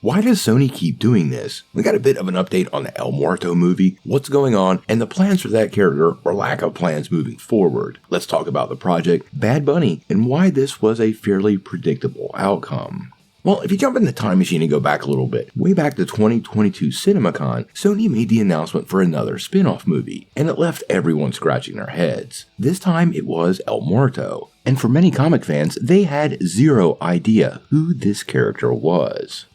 Why does Sony keep doing this? We got a bit of an update on the El Muerto movie, what's going on, and the plans for that character or lack of plans moving forward. Let's talk about the project Bad Bunny and why this was a fairly predictable outcome. Well, if you jump in the time machine and go back a little bit, way back to 2022 CinemaCon, Sony made the announcement for another spin-off movie, and it left everyone scratching their heads. This time it was El Muerto, and for many comic fans, they had zero idea who this character was.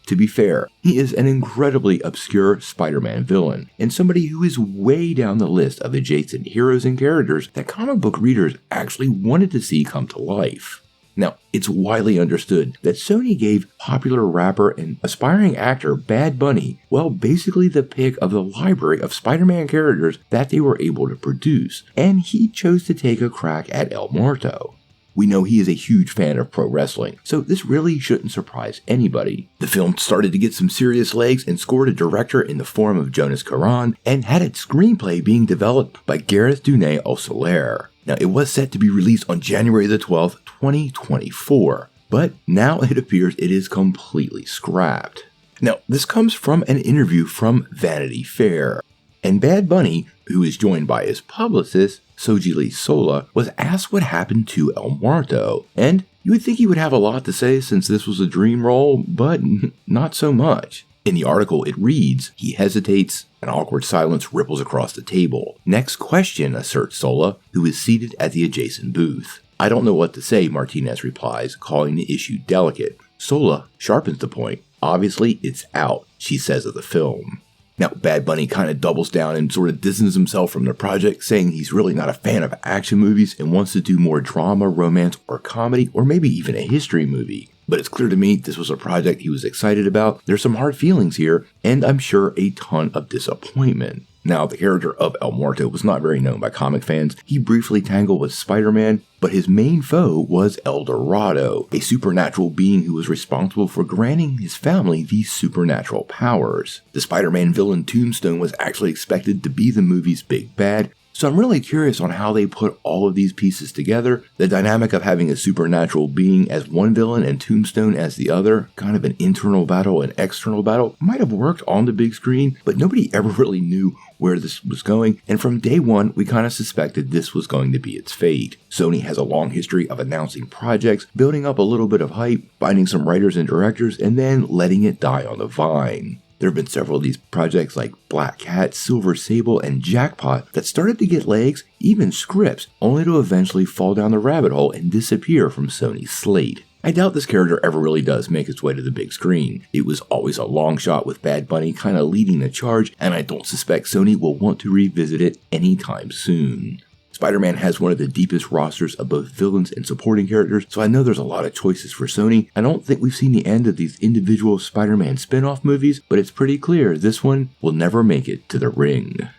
To be fair, he is an incredibly obscure Spider-Man villain, and somebody who is way down the list of adjacent heroes and characters that comic book readers actually wanted to see come to life. Now, it's widely understood that Sony gave popular rapper and aspiring actor Bad Bunny, basically the pick of the library of Spider-Man characters that they were able to produce, and he chose to take a crack at El Muerto. We know he is a huge fan of pro wrestling, so this really shouldn't surprise anybody. The film started to get some serious legs and scored a director in the form of Jonas Caron, and had its screenplay being developed by Gareth Dunay O'Soler. Now, it was set to be released on January the 12th, 2024, but now it appears it is completely scrapped. Now, this comes from an interview from Vanity Fair, and Bad Bunny, who is joined by his publicist, Sojili Sola, was asked what happened to El Muerto, and you would think he would have a lot to say since this was a dream role, but not so much. In the article it reads, he hesitates, an awkward silence ripples across the table. Next question, asserts Sola, who is seated at the adjacent booth. I don't know what to say, Martinez replies, calling the issue delicate. Sola sharpens the point. Obviously, it's out, she says of the film. Now, Bad Bunny kind of doubles down and sort of distances himself from the project, saying he's really not a fan of action movies and wants to do more drama, romance, or comedy, or maybe even a history movie. But it's clear to me this was a project he was excited about. There's some hard feelings here, and I'm sure a ton of disappointment. Now, the character of El Muerto was not very known by comic fans. He briefly tangled with Spider-Man, but his main foe was El Dorado, a supernatural being who was responsible for granting his family these supernatural powers. The Spider-Man villain Tombstone was actually expected to be the movie's big bad, so I'm really curious on how they put all of these pieces together. The dynamic of having a supernatural being as one villain and Tombstone as the other, kind of an internal battle and external battle, might have worked on the big screen, but nobody ever really knew where this was going, and from day one, we kind of suspected this was going to be its fate. Sony has a long history of announcing projects, building up a little bit of hype, finding some writers and directors, and then letting it die on the vine. There have been several of these projects like Black Cat, Silver Sable, and Jackpot that started to get legs, even scripts, only to eventually fall down the rabbit hole and disappear from Sony's slate. I doubt this character ever really does make its way to the big screen. It was always a long shot with Bad Bunny kind of leading the charge, and I don't suspect Sony will want to revisit it anytime soon. Spider-Man has one of the deepest rosters of both villains and supporting characters, so I know there's a lot of choices for Sony. I don't think we've seen the end of these individual Spider-Man spin-off movies, but it's pretty clear this one will never make it to the ring.